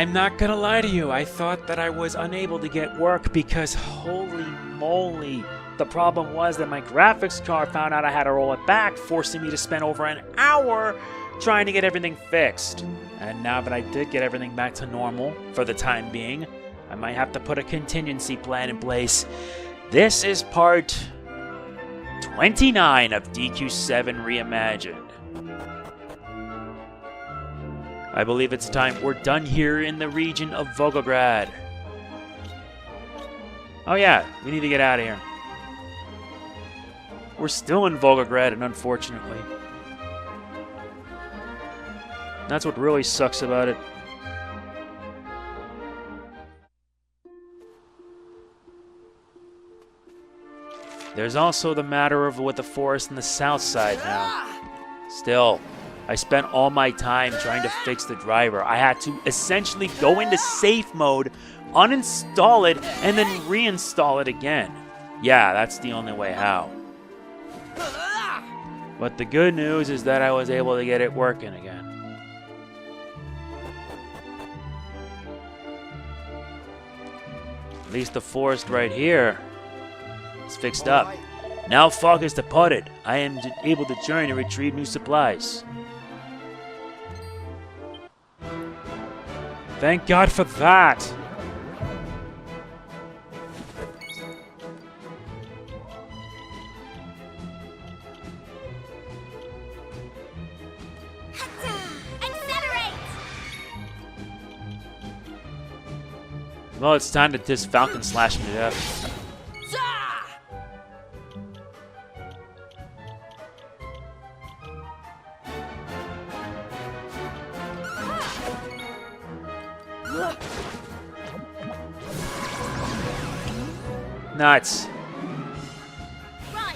I'm not gonna lie to you, I thought that I was unable to get work because holy moly, the problem was that my graphics card found out I had to roll it back, forcing me to spend over an hour trying to get everything fixed. And now that I did get everything back to normal, for the time being, I might have to put a contingency plan in place. This is part 29 of VII Reimagined. I believe it's time we're done here in the region of Vogograd. Oh yeah, we need to get out of here. We're still in Vogograd, and unfortunately. That's what really sucks about it. There's also the matter of with the forest in the south side now. Still, I spent all my time trying to fix the driver. I had to essentially go into safe mode, uninstall it, and then reinstall it again. Yeah, that's the only way how. But the good news is that I was able to get it working again. At least the forest right here is fixed up. Now fog is departed. I am able to journey to retrieve new supplies. Thank God for that. Well, it's time to just Falcon slash me to death. Nuts. Right.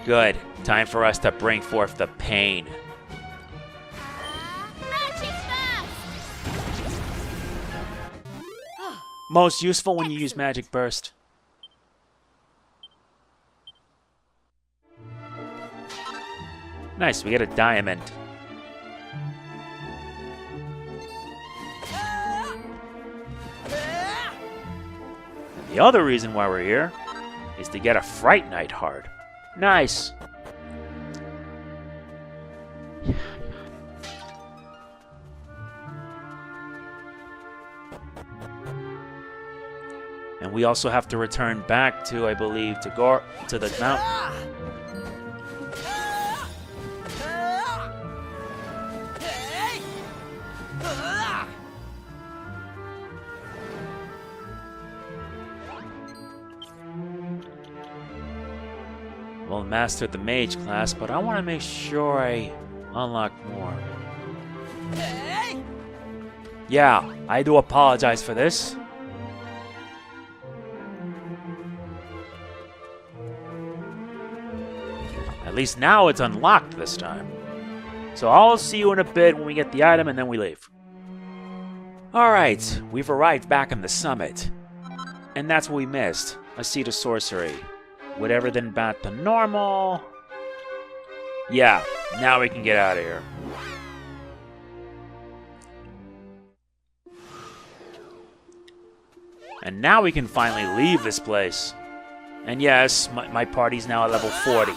Good. Time for us to bring forth the pain. Most useful when you use Magic Burst. Nice, we get a diamond. And the other reason why we're here is to get a Fright Night Heart. Nice. And we also have to return back to, I believe, to the mountain. Well, mastered the mage class, but I want to make sure I unlock more. Yeah, I do apologize for this. At least now it's unlocked this time. So I'll see you in a bit when we get the item and then we leave. Alright, we've arrived back on the summit. And that's what we missed. A seat of sorcery. Whatever then back to normal. Yeah, now we can get out of here. And now we can finally leave this place. And yes, my party's now at level 40.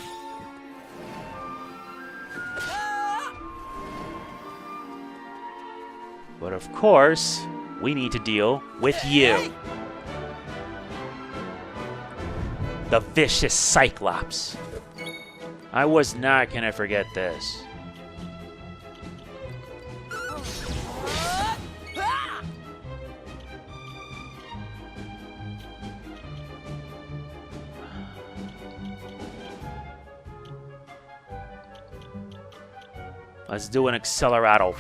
But of course, we need to deal with you. The vicious cyclops. I was not gonna forget this. Let's do an accelerato.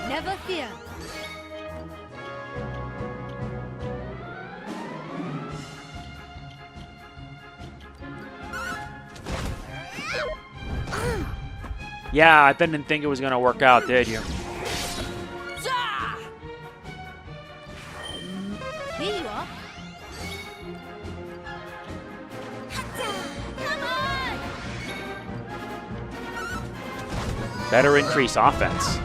Never fear. Yeah, I didn't think it was gonna work out, did you? Here you are. Better increase offense.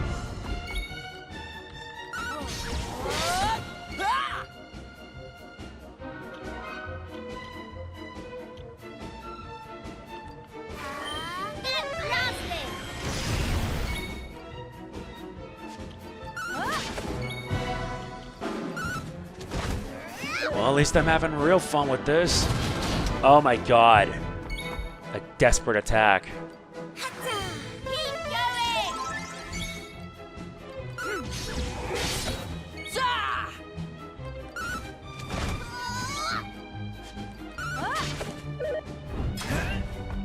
Well, at least I'm having real fun with this. Oh my god. A desperate attack.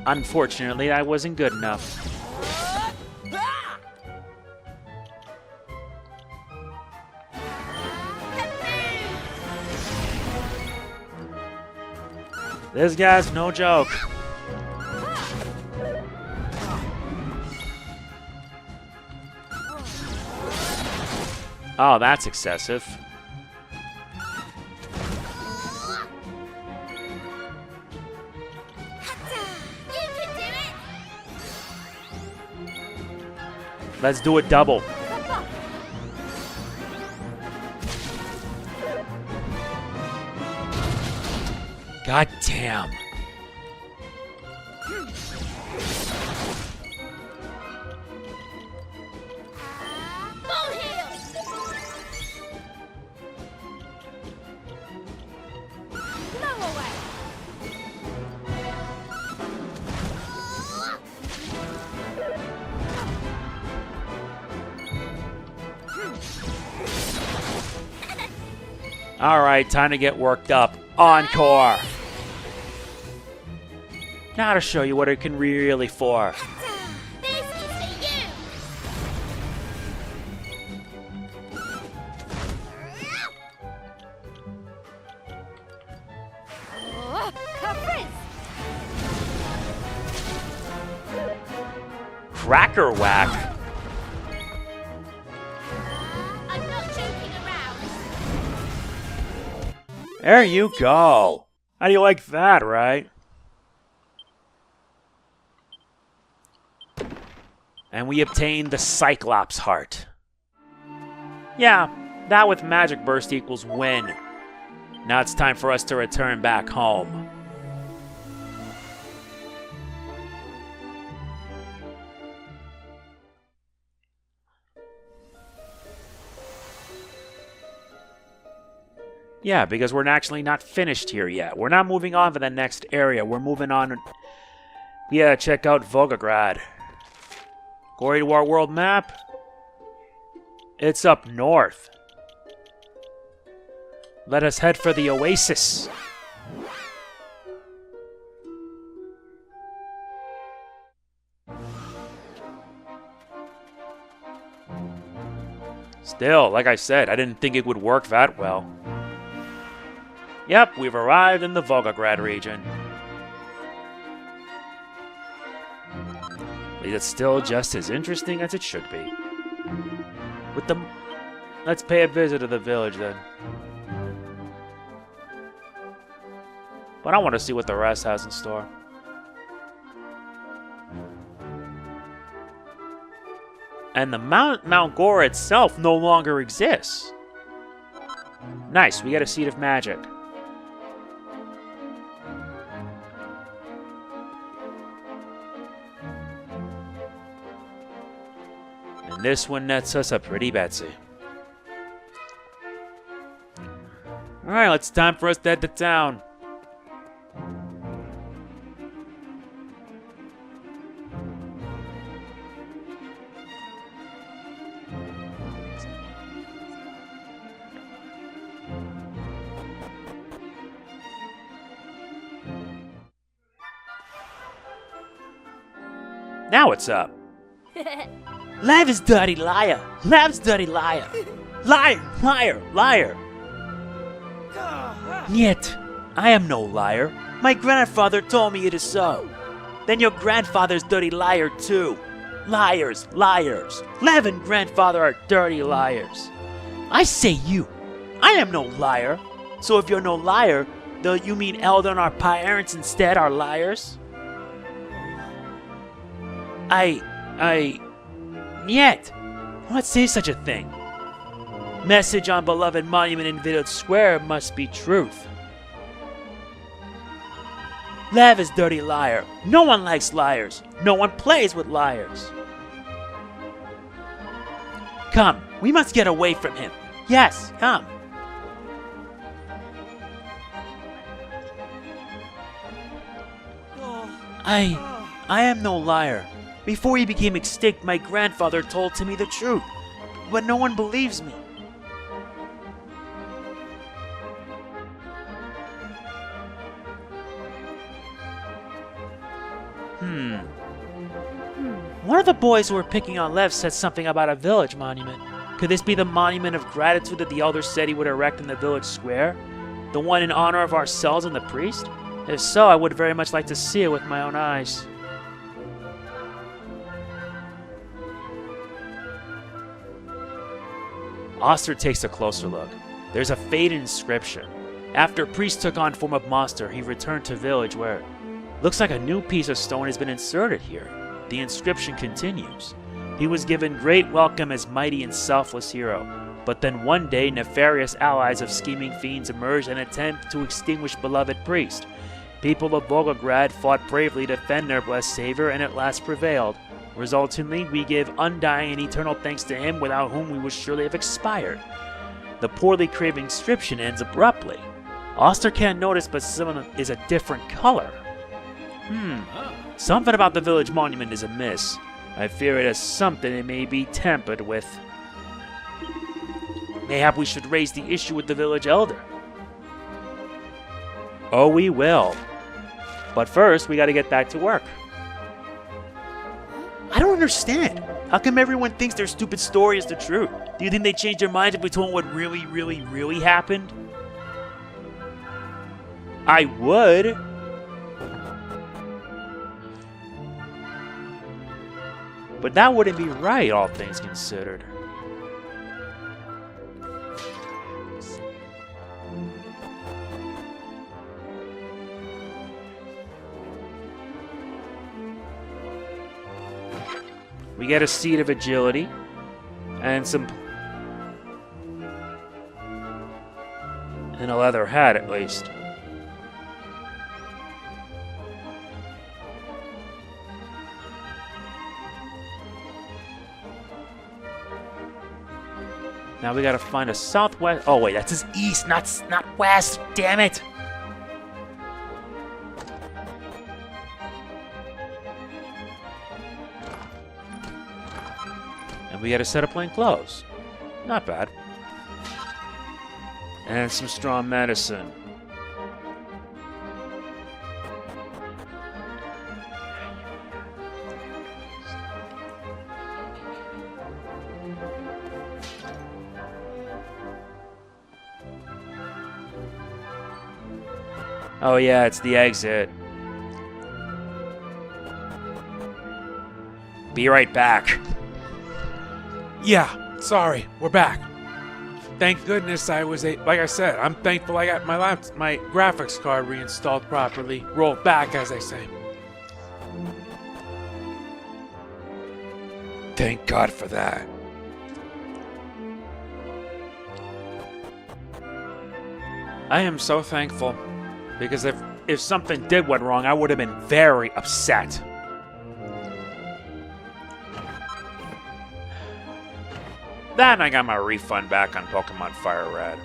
Unfortunately, I wasn't good enough. This guy's no joke. Oh, that's excessive. Let's do a double. God damn. Alright, time to get worked up. Encore! Now to show you what it can really for. This is for you. Cracker whack! I'm not joking around. There you go. How do you like that, right? And we obtain the Cyclops heart. Yeah, that with magic burst equals win. Now it's time for us to return back home. Yeah, because we're actually not finished here yet. We're not moving on to the next area. We're moving on. Yeah, check out Vogograd. According to our world map, it's up north. Let us head for the oasis. Still, like I said, I didn't think it would work that well. Yep, we've arrived in the Vogograd region. But it's still just as interesting as it should be. Let's pay a visit to the village then. But I want to see what the rest has in store. And the Mount Gore itself no longer exists. Nice, we get a seed of magic. And this one nets us a pretty Betsy. Alright, it's time for us to head to town. Now what's up? Lav is dirty liar. Lav's dirty liar. Liar, liar, liar. Yet, I am no liar. My grandfather told me it is so. Then your grandfather's dirty liar too. Liars, liars. Lav and grandfather are dirty liars. I say you. I am no liar. So if you're no liar, though you mean Elder and our parents instead are liars? Yet, what says such a thing? Message on beloved monument in village square must be truth. Lev is dirty liar. No one likes liars. No one plays with liars. Come, we must get away from him. Yes, come. I am no liar. Before he became extinct, my grandfather told to me the truth, but no one believes me. One of the boys who were picking on Lev said something about a village monument. Could this be the monument of gratitude that the elder said he would erect in the village square? The one in honor of ourselves and the priest? If so, I would very much like to see it with my own eyes. Oster takes a closer look. There's a faded inscription. After priest took on form of monster, he returned to village where looks like a new piece of stone has been inserted here. The inscription continues. He was given great welcome as mighty and selfless hero, but then one day nefarious allies of scheming fiends emerged and attempt to extinguish beloved priest. People of Vogograd fought bravely to defend their blessed savior and at last prevailed. Resultantly, we give undying and eternal thanks to him without whom we would surely have expired. The poorly craved inscription ends abruptly. Oster can't notice, but someone is a different color. Something about the village monument is amiss. I fear it has something it may be tampered with. Mayhap we should raise the issue with the village elder. Oh, we will. But first, we gotta get back to work. I don't understand. How come everyone thinks their stupid story is the truth? Do you think they change their minds if we told them what really happened? I would. But that wouldn't be right, all things considered. We get a seed of agility and a leather hat, at least. Now we gotta find a southwest. Oh wait, that's his east, not west. Damn it! And we gotta set up plain clothes. Not bad. And some strong medicine. Oh yeah, it's the exit. Be right back. Yeah, sorry, we're back. Thank goodness like I said, I'm thankful I got my graphics card reinstalled properly. Rolled back, as they say. Thank God for that. I am so thankful. Because if something did went wrong, I would have been very upset. Then I got my refund back on Pokemon Fire Red.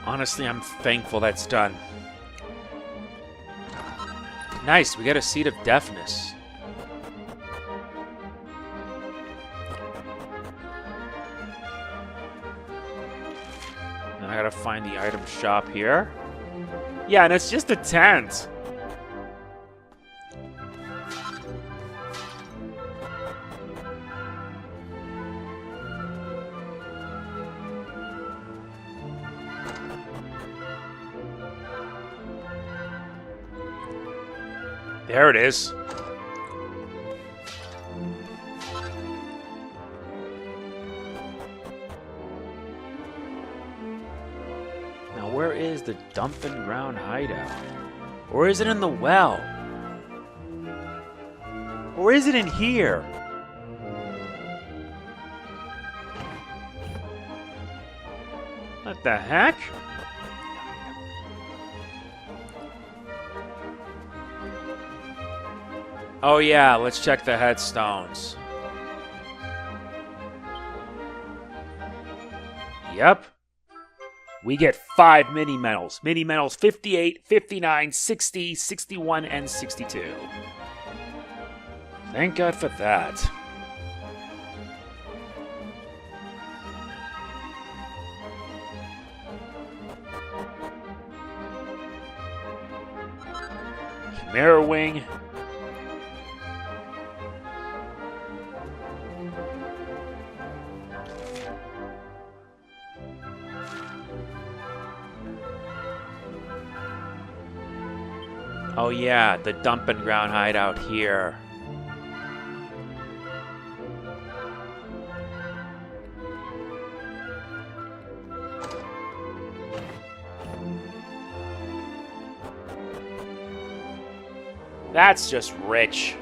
Honestly, I'm thankful that's done. Nice, we got a seed of deafness. Now I gotta find the item shop here. Yeah, and it's just a tent. There it is. where is the dumping ground hideout? Or is it in the well? Or is it in here? What the heck? Oh yeah, let's check the headstones. Yep. We get 5 mini medals. Mini medals 58, 59, 60, 61, and 62. Thank God for that. Mirror wing. Oh yeah, the dumping ground hideout here. That's just rich.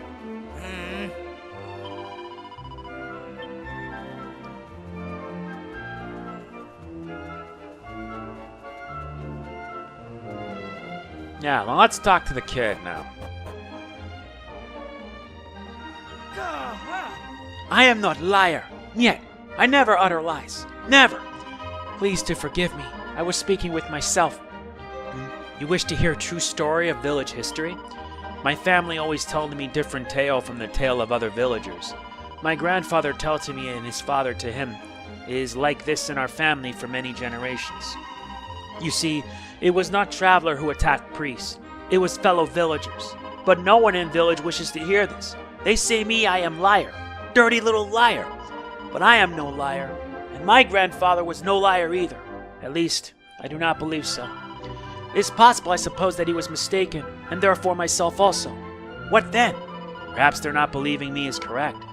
Yeah, well, let's talk to the kid now. I am not liar. Yet, I never utter lies. Never. Please to forgive me. I was speaking with myself. You wish to hear a true story of village history? My family always told me different tale from the tale of other villagers. My grandfather told to me and his father to him. It is like this in our family for many generations. You see, it was not traveler who attacked priests. It was fellow villagers. But no one in village wishes to hear this. They say me I am liar. Dirty little liar. But I am no liar. And my grandfather was no liar either. At least, I do not believe so. It is possible, I suppose, that he was mistaken, and therefore myself also. What then? Perhaps their not believing me is correct.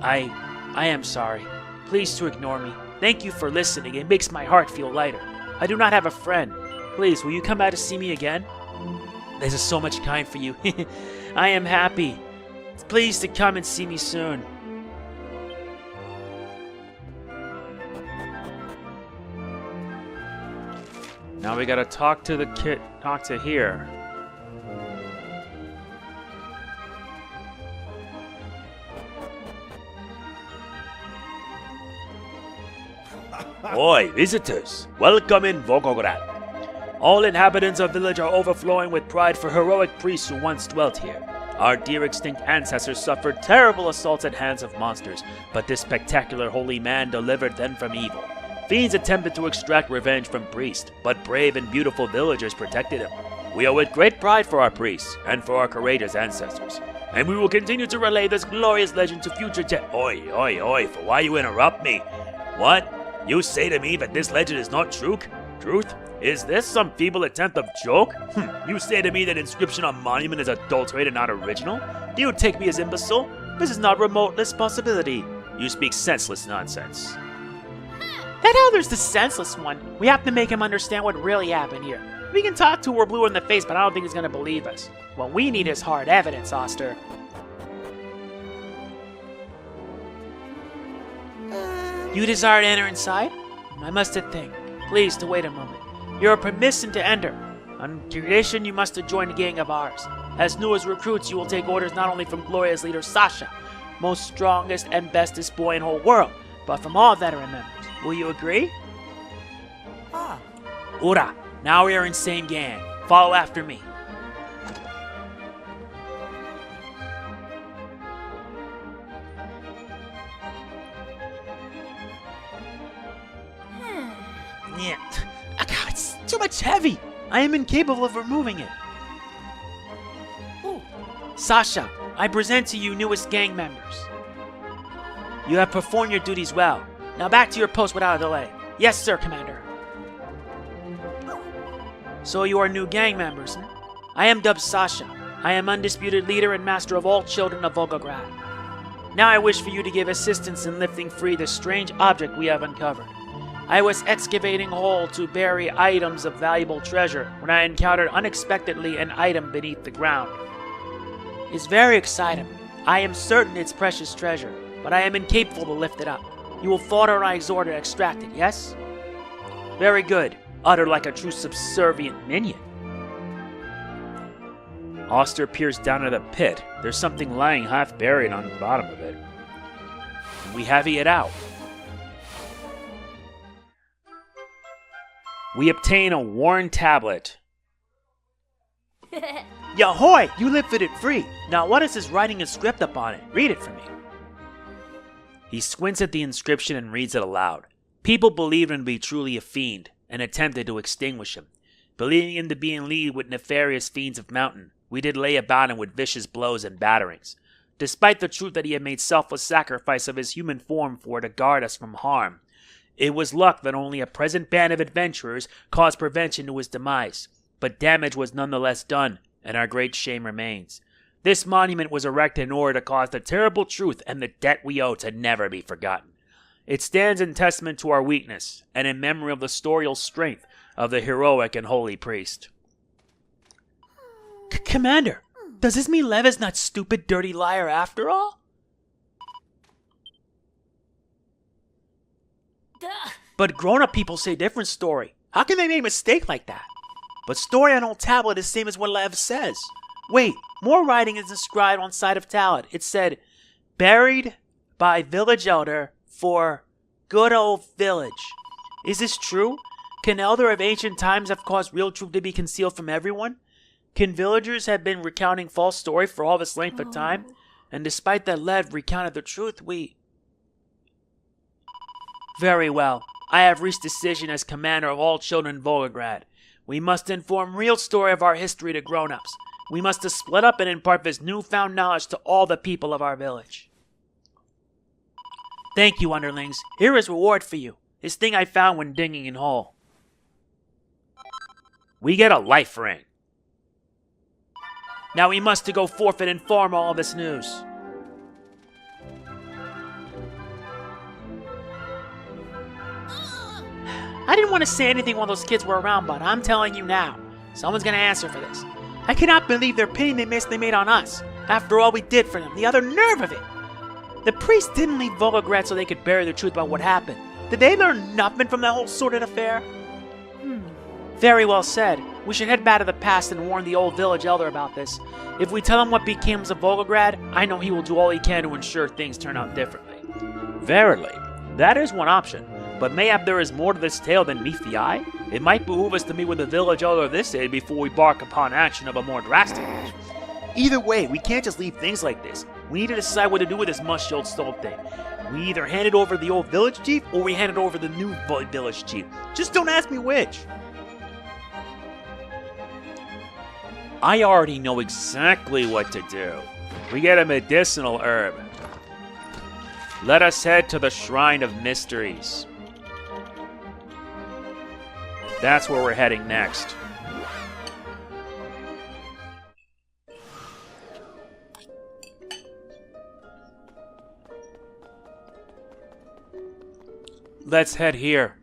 I am sorry. Please to ignore me. Thank you for listening. It makes my heart feel lighter. I do not have a friend. Please, will you come out to see me again? This is so much kind for you. I am happy. Please to come and see me soon. Now we gotta talk to the kid. Talk to here. Oi, visitors! Welcome in Vogograd. All inhabitants of village are overflowing with pride for heroic priests who once dwelt here. Our dear extinct ancestors suffered terrible assaults at hands of monsters, but this spectacular holy man delivered them from evil. Fiends attempted to extract revenge from priests, but brave and beautiful villagers protected him. We owe it great pride for our priests and for our courageous ancestors, and we will continue to relay this glorious legend to future Oi, for why you interrupt me? What? You say to me that this legend is not truth? Is this some feeble attempt of joke? You say to me that inscription on monument is adulterated, not original? Do you take me as imbecile? This is not remoteless possibility. You speak senseless nonsense. That elder's the senseless one. We have to make him understand what really happened here. We can talk to her blue in the face, but I don't think he's gonna believe us. What we need is hard evidence, Oster. You desire to enter inside? I must think. Please to wait a moment. You are permission to enter. On condition you must join a gang of ours. As new as recruits, you will take orders not only from glorious leader Sasha, most strongest and bestest boy in whole world, but from all veteran members. Will you agree? Ura, now we are in same gang. Follow after me. Yeah. God, it's too much heavy. I am incapable of removing it. Ooh. Sasha, I present to you newest gang members. You have performed your duties well. Now back to your post without a delay. Yes, sir, Commander. So you are new gang members, huh? I am dubbed Sasha. I am undisputed leader and master of all children of Vogograd. Now I wish for you to give assistance in lifting free this strange object we have uncovered. I was excavating a hole to bury items of valuable treasure when I encountered unexpectedly an item beneath the ground. It's very exciting. I am certain it's precious treasure, but I am incapable to lift it up. You will follow when I exhort to extract it, yes? Very good. Utter like a true subservient minion. Oster peers down at the pit. There's something lying half buried on the bottom of it. We heavy it out. We obtain a worn tablet. Yahoy! You lifted it free. Now what is this writing a script up on it? Read it for me. He squints at the inscription and reads it aloud. People believed him to be truly a fiend and attempted to extinguish him. Believing him to be in league with nefarious fiends of mountain, we did lay about him with vicious blows and batterings. Despite the truth that he had made selfless sacrifice of his human form for to guard us from harm, it was luck that only a present band of adventurers caused prevention to his demise. But damage was nonetheless done, and our great shame remains. This monument was erected in order to cause the terrible truth and the debt we owe to never be forgotten. It stands in testament to our weakness, and in memory of the storial strength of the heroic and holy priest. Commander, does this mean Lev is not stupid, dirty liar after all? Duh. But grown-up people say different story. How can they make a mistake like that? But story on old tablet is same as what Lev says. Wait, more writing is inscribed on side of tablet. It said, buried by village elder for good old village. Is this true? Can elder of ancient times have caused real truth to be concealed from everyone? Can villagers have been recounting false story for all this length of time? And despite that Lev recounted the truth, Very well. I have reached decision as commander of all children in Vogograd. We must inform real story of our history to grown-ups. We must split up and impart this newfound knowledge to all the people of our village. Thank you, underlings. Here is reward for you. This thing I found when digging in hole. We get a life ring. Now we must to go forth and inform all of this news. I didn't want to say anything while those kids were around, but I'm telling you now. Someone's gonna answer for this. I cannot believe they're pinning the mess they made on us. After all we did for them, the other nerve of it. The priest didn't leave Vogograd so they could bury the truth about what happened. Did they learn nothing from that whole sordid affair? Very well said. We should head back to the past and warn the old village elder about this. If we tell him what became of Vogograd, I know he will do all he can to ensure things turn out differently. Verily, that is one option. But mayhap there is more to this tale than meets the eye? It might behoove us to meet with the village elder of this age before we embark upon action of a more drastic nature. Either way, we can't just leave things like this. We need to decide what to do with this mushy old stone thing. We either hand it over to the old village chief, or we hand it over to the new village chief. Just don't ask me which. I already know exactly what to do. We get a medicinal herb. Let us head to the Shrine of Mysteries. That's where we're heading next. Let's head here.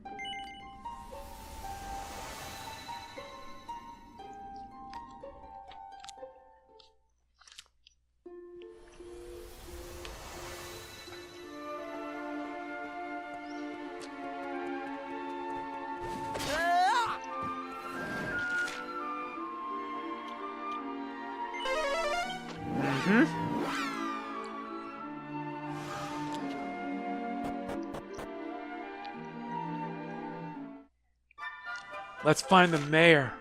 Let's find the mayor.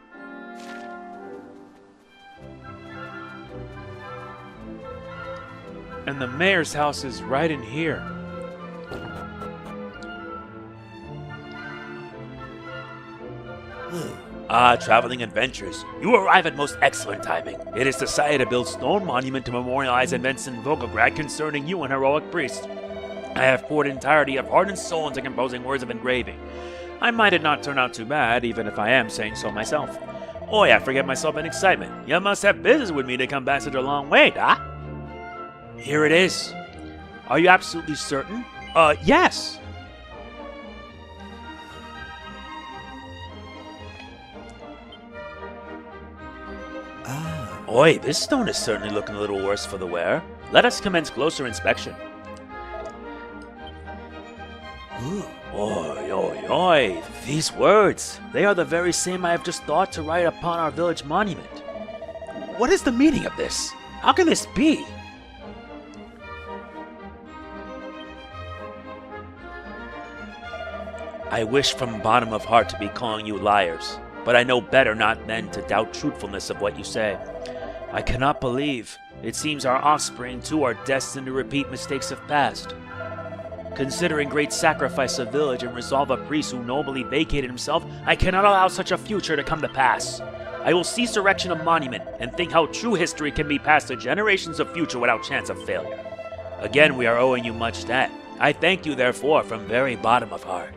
And the mayor's house is right in here. Traveling adventures. You arrive at most excellent timing. It is decided to build stone monument to memorialize events in Vogograd concerning you and heroic priest. I have poured entirety of heart and soul into composing words of engraving. I might it not turn out too bad, even if I am saying so myself. Oh yeah, I forget myself in excitement. You must have business with me to come back such a long way, da? Here it is. Are you absolutely certain? Yes. Oi, this stone is certainly looking a little worse for the wear. Let us commence closer inspection. Ooh. Oi, oi, oi, these words, they are the very same I have just thought to write upon our village monument. What is the meaning of this? How can this be? I wish from bottom of heart to be calling you liars, but I know better not then to doubt truthfulness of what you say. I cannot believe. It seems our offspring too are destined to repeat mistakes of past. Considering great sacrifice of village and resolve of priest who nobly vacated himself, I cannot allow such a future to come to pass. I will cease erection of monument and think how true history can be passed to generations of future without chance of failure. Again, we are owing you much debt. I thank you therefore from very bottom of heart.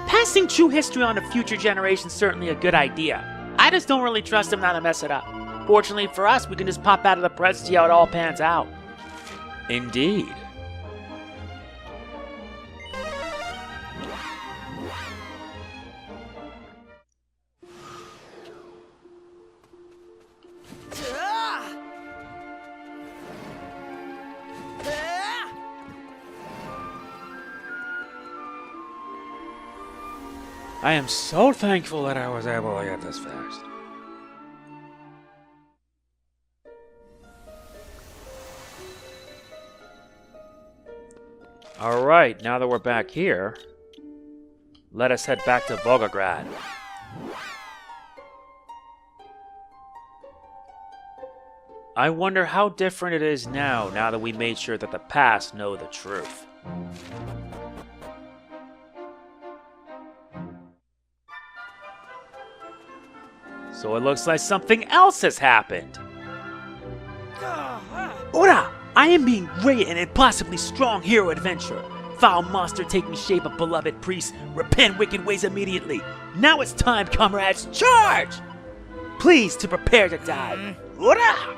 Passing true history on to future generations is certainly a good idea. I just don't really trust him not to mess it up. Fortunately for us, we can just pop out of the press to see how it all pans out. Indeed. I am so thankful that I was able to get this fixed. Alright, now that we're back here, let us head back to Vogograd. I wonder how different it is now that we made sure that the past know the truth. So it looks like something else has happened. Ora! I am being great and impossibly strong hero adventurer. Foul monster taking shape of beloved priest. Repent wicked ways immediately. Now it's time, comrades, charge! Please to prepare to die. Ora!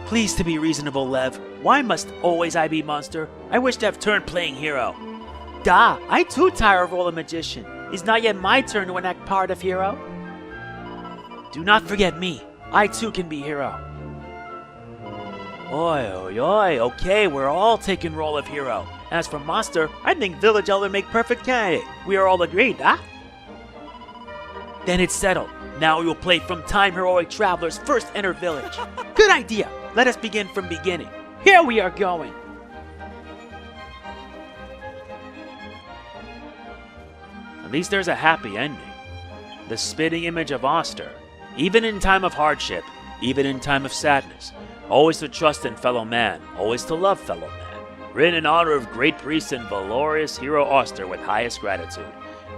Please to be reasonable, Lev. Why must always I be monster? I wish to have turned playing hero. Da, I too tire of role of magician. Is not yet my turn to enact part of hero? Do not forget me. I too can be hero. Oi, oi, oi, okay, we're all taking role of hero. As for Monster, I think Village Elder make perfect candidate. We are all agreed, huh? Then it's settled. Now we will play From Time Heroic Travelers First Enter Village. Good idea. Let us begin from beginning. Here we are going. At least there's a happy ending. The spitting image of Oster. Even in time of hardship, even in time of sadness, always to trust in fellow man, always to love fellow man. Written in honor of great priest and valorous hero Oster with highest gratitude.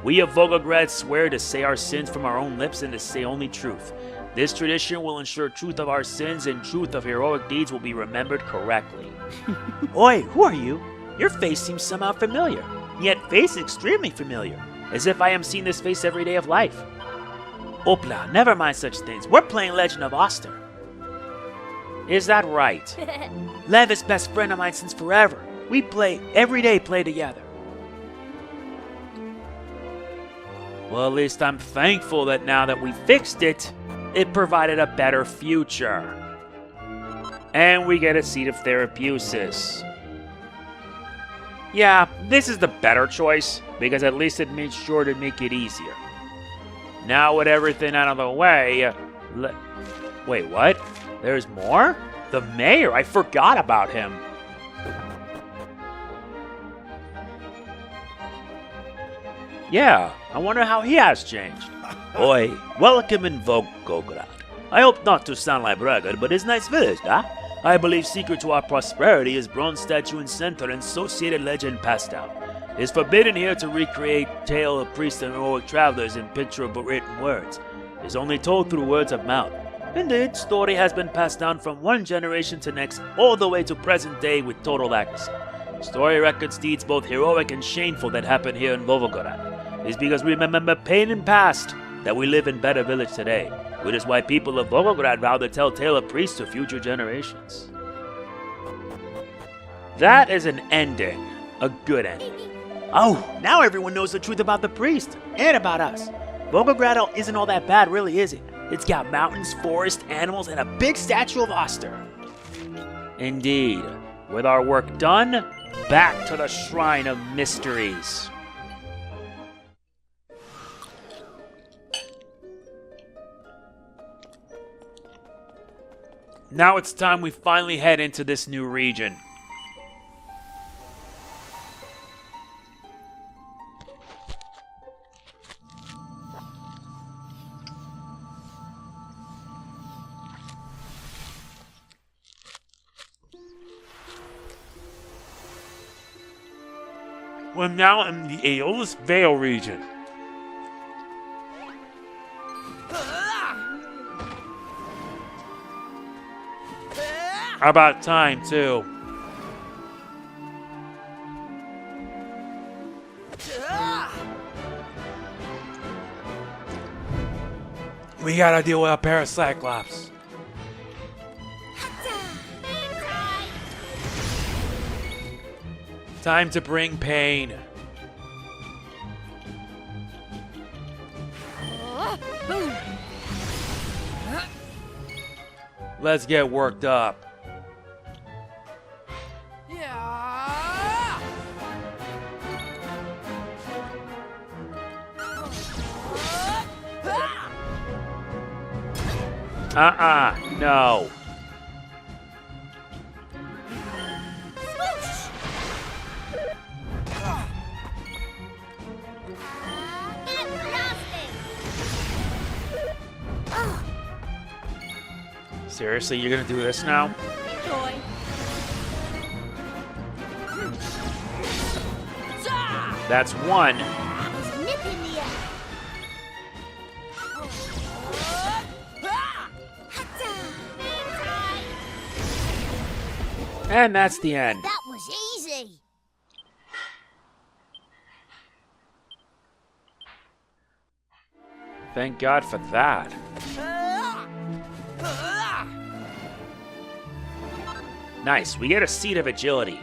We of Vogograd swear to say our sins from our own lips and to say only truth. This tradition will ensure truth of our sins and truth of heroic deeds will be remembered correctly. Oi, who are you? Your face seems somehow familiar, yet face extremely familiar, as if I am seeing this face every day of life. Opla, never mind such things. We're playing Legend of Oster. Is that right? Lev is best friend of mine since forever. We play every day together. Well, at least I'm thankful that now that we fixed it, it provided a better future. And we get a seat of Therapusis. Yeah, this is the better choice, because at least it made sure to make it easier. Now with everything out of the way, wait, what? There's more? The mayor, I forgot about him. Yeah, I wonder how he has changed. Oi, welcome in Vogograd. I hope not to sound like braggart, but it's nice village, huh? I believe secret to our prosperity is bronze statue in center and associated legend passed down. It's forbidden here to recreate tale of priests and heroic travelers in picture of written words. It's only told through words of mouth. Indeed, story has been passed down from one generation to next, all the way to present day with total accuracy. Story records deeds both heroic and shameful that happened here in Vogograd. It's because we remember pain in past that we live in better village today, which is why people of Vogograd vow to tell tale of priests to future generations. That is an ending. A good ending. Oh, now everyone knows the truth about the priest. And about us. Vogograd isn't all that bad, really, is it? It's got mountains, forests, animals, and a big statue of Oster. Indeed. With our work done, back to the Shrine of Mysteries. Now it's time we finally head into this new region. We're now in the Aeolus Vale region. About time, too. We gotta deal with a pair of cyclops. Time to bring pain. Let's get worked up. No. Seriously, you're gonna do this now? Enjoy. That's one. There's a nip in the air. And that's the end. That was easy. Thank God for that. Nice, we get a seat of agility.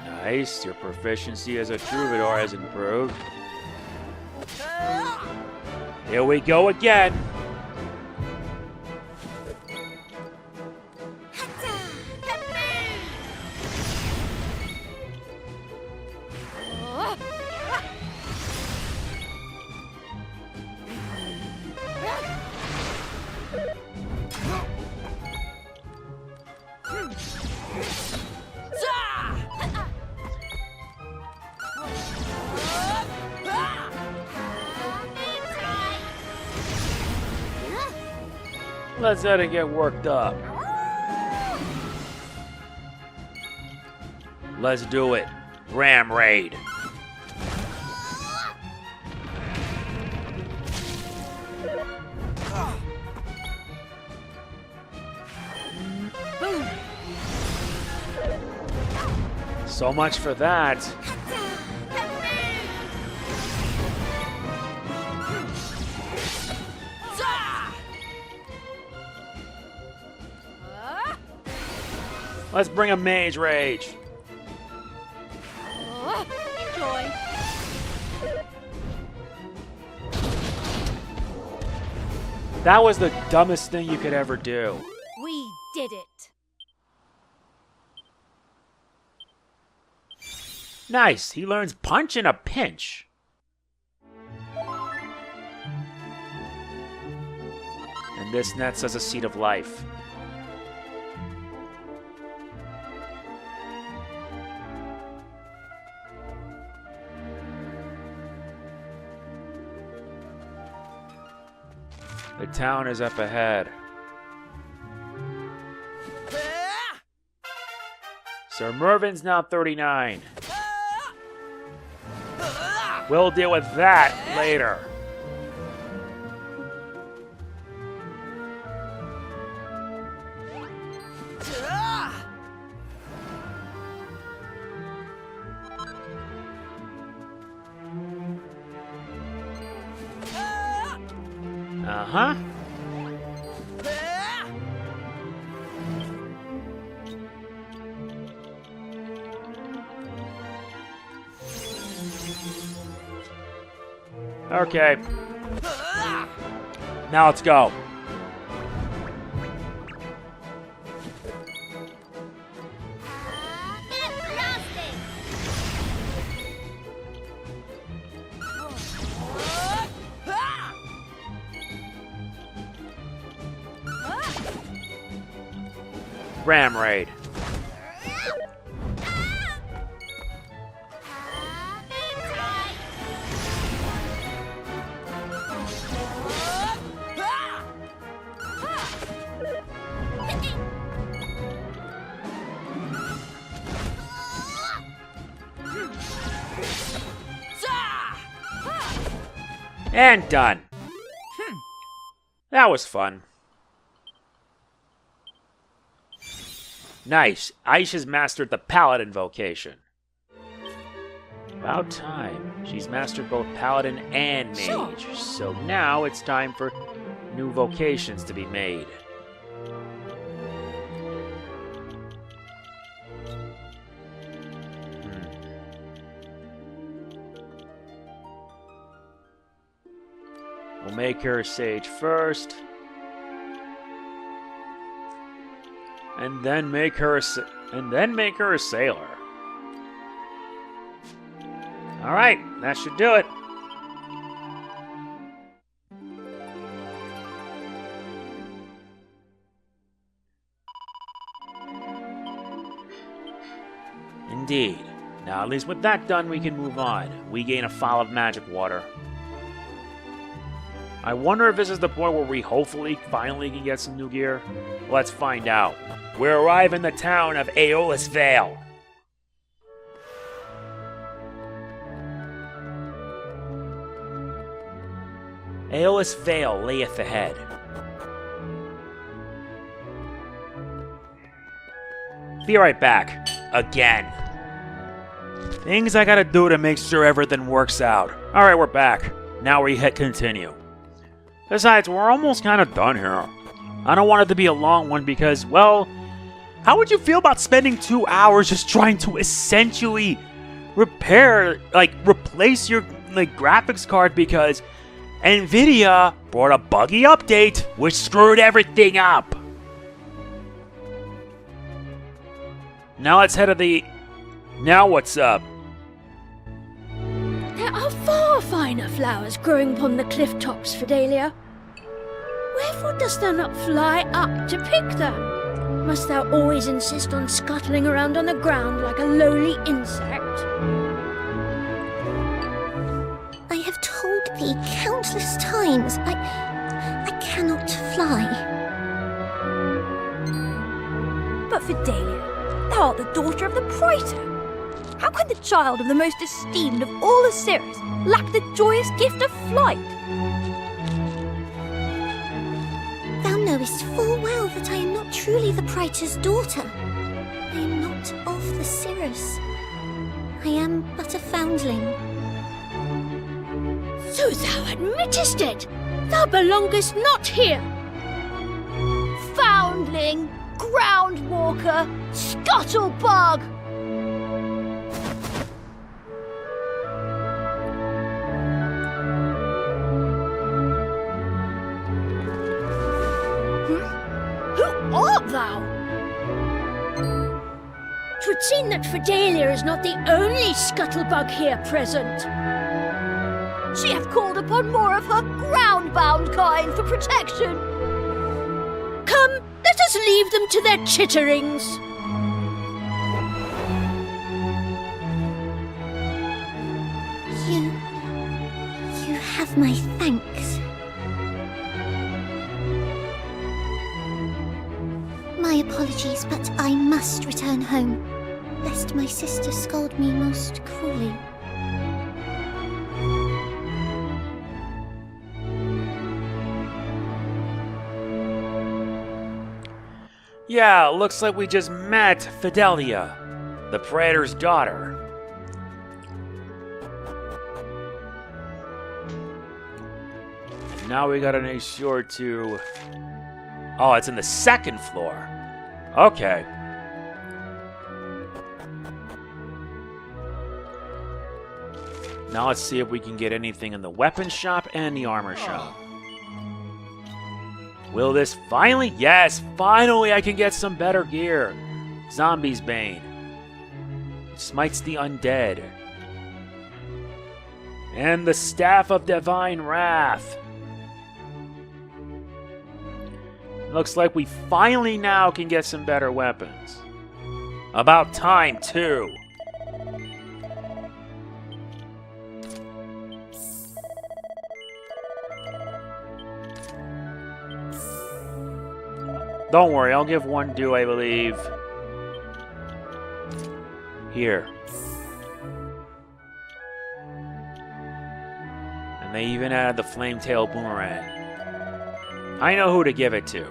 Nice, your proficiency as a troubadour has improved. Here we go again. Let's let it get worked up. Let's do it. Ram Raid. So much for that. Let's bring a Mage Rage. Enjoy. That was the dumbest thing you could ever do. We did it. Nice, he learns Punch in a pinch. And this nets us a Seat of Life. The town is up ahead. Sir Mervin's now 39. We'll deal with that later. Uh-huh. Okay. Now let's go. Ram raid. And done. That was fun. Nice. Aisha's mastered the Paladin vocation. About time. She's mastered both Paladin and Mage. So now it's time for new vocations to be made. We'll make her a Sage first. And then make her a sailor. All right, that should do it. Indeed. Now, at least with that done, we can move on. We gain a file of magic water. I wonder if this is the point where we hopefully finally can get some new gear. Let's find out. We arrive in the town of Aeolus Vale. Aeolus Vale layeth ahead. Be right back. Again. Things I gotta do to make sure everything works out. Alright, we're back. Now we hit continue. Besides, we're almost kind of done here. I don't want it to be a long one because, well, how would you feel about spending 2 hours just trying to essentially replace your graphics card because Nvidia brought a buggy update which screwed everything up? Now let's head to the... Now what's up? There are far finer flowers growing upon the cliff tops, Fidelia. Wherefore dost thou not fly up to pick them? Must thou always insist on scuttling around on the ground like a lowly insect? I have told thee countless times, I cannot fly. But Fidelia, thou art the daughter of the Praetor. How can the child of the most esteemed of all the Cirrus lack the joyous gift of flight? Thou knowest full well that I am not truly the Praetor's daughter. I am not of the Cirrus. I am but a foundling. So thou admittest it! Thou belongest not here! Foundling, groundwalker, scuttlebug! Who art thou? 'Twould seem that Fidelia is not the only scuttlebug here present. She hath called upon more of her ground-bound kind for protection. Come, let us leave them to their chitterings. You have my thanks. My apologies, but I must return home, lest my sister scold me most cruelly. Yeah, looks like we just met Fidelia, the Praetor's daughter. Now we gotta make sure to... Oh, it's in the second floor. Okay. Now let's see if we can get anything in the weapon shop and the armor shop. Will this finally? Yes, finally I can get some better gear. Zombie's Bane. Smites the undead. And the Staff of Divine Wrath. Looks like we finally now can get some better weapons. About time, too. Don't worry, I'll give one due, I believe. Here. And they even added the Flametail Boomerang. I know who to give it to.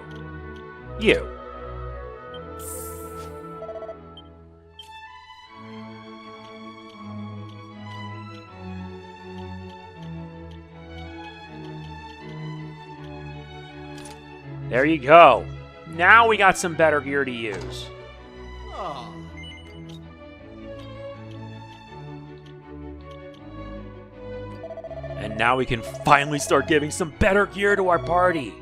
You. There you go. Now we got some better gear to use. And now we can finally start giving some better gear to our party.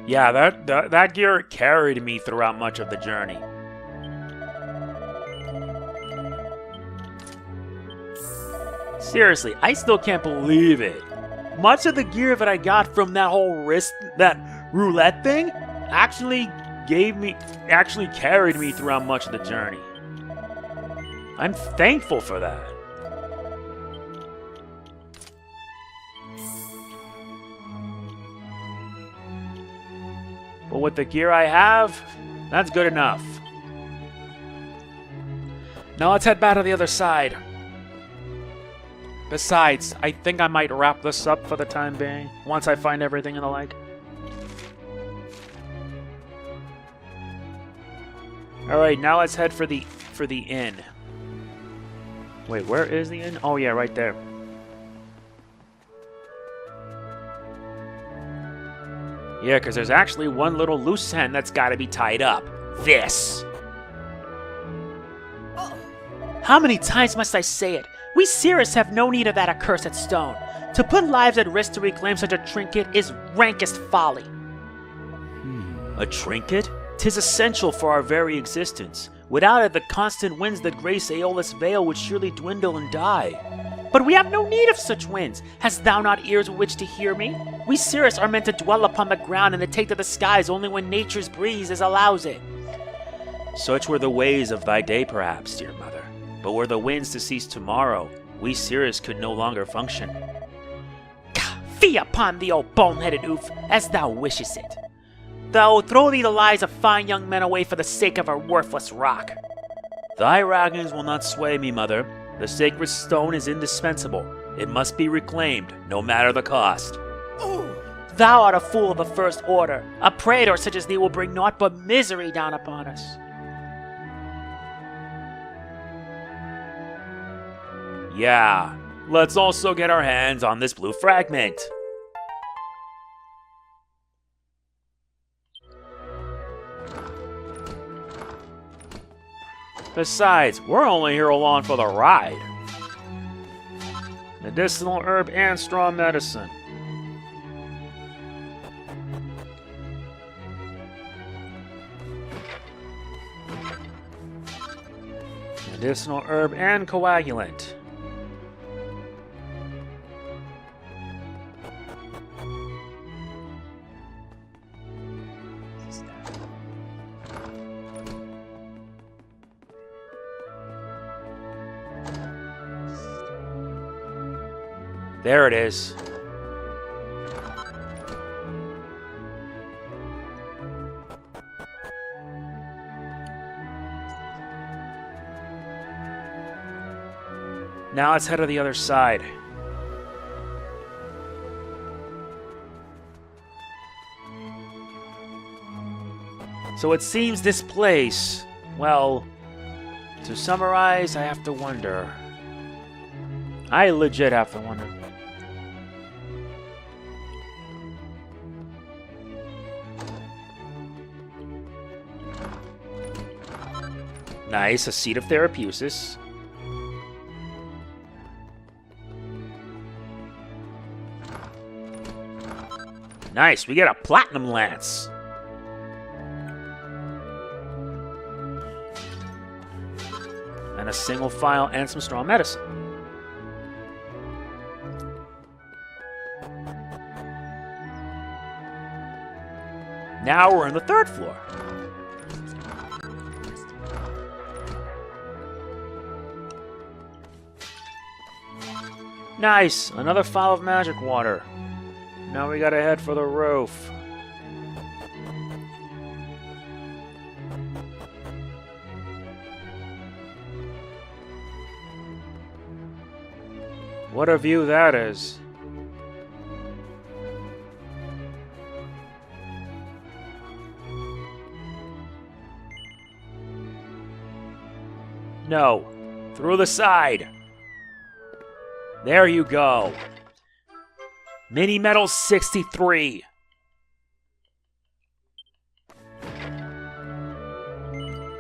Yeah, that gear carried me throughout much of the journey. Seriously, I still can't believe it. Much of the gear that I got from that whole that roulette thing, actually carried me throughout much of the journey. I'm thankful for that. But with the gear I have, that's good enough. Now let's head back to the other side. Besides, I think I might wrap this up for the time being, once I find everything and the like. Alright, now let's head for the inn. Wait, where is the inn? Oh yeah, right there. Yeah, because there's actually one little loose end that's got to be tied up. This. How many times must I say it? We Cirrus have no need of that accursed stone. To put lives at risk to reclaim such a trinket is rankest folly. A trinket? 'Tis essential for our very existence. Without it, the constant winds that grace Aeolus Vale would surely dwindle and die. But we have no need of such winds. Hast thou not ears with which to hear me? We Cirrus are meant to dwell upon the ground and to take to the skies only when nature's breeze allows it. Such were the ways of thy day, perhaps, dear mother. But were the winds to cease tomorrow, we Cirrus could no longer function. Fie upon thee, O bone-headed oof, as thou wishest it. Thou throw thee the lives of fine young men away for the sake of a worthless rock. Thy raggings will not sway me, mother. The sacred stone is indispensable. It must be reclaimed, no matter the cost. Ooh. Thou art a fool of the first order. A praetor such as thee will bring naught but misery down upon us. Yeah, let's also get our hands on this blue fragment. Besides, we're only here along for the ride. Medicinal herb and straw medicine. Medicinal herb and coagulant. There it is. Now let's head to the other side. So it seems this place, well, to summarize, I have to wonder. I legit have to wonder. Nice, a seat of therapeusis. Nice, we get a platinum lance. And a single file and some strong medicine. Now we're on the 3rd floor. Nice! Another file of magic water. Now we gotta head for the roof. What a view that is. No. Through the side. There you go. Mini Metal 63.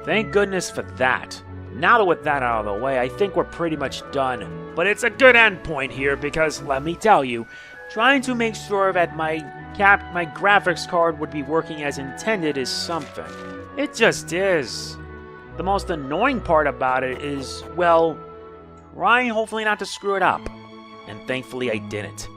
Thank goodness for that. Now that with that out of the way, I think we're pretty much done. But it's a good end point here because, let me tell you, trying to make sure that my graphics card would be working as intended is something. It just is. The most annoying part about it is, well, trying hopefully not to screw it up. And thankfully I didn't.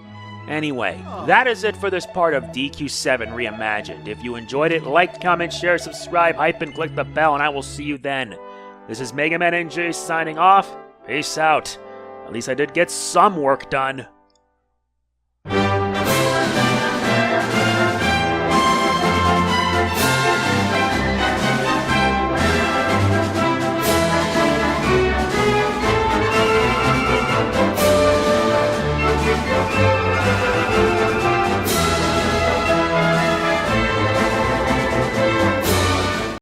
Anyway, that is it for this part of VII Reimagined. If you enjoyed it, like, comment, share, subscribe, hype, and click the bell, and I will see you then. This is MegamanNG signing off. Peace out. At least I did get some work done.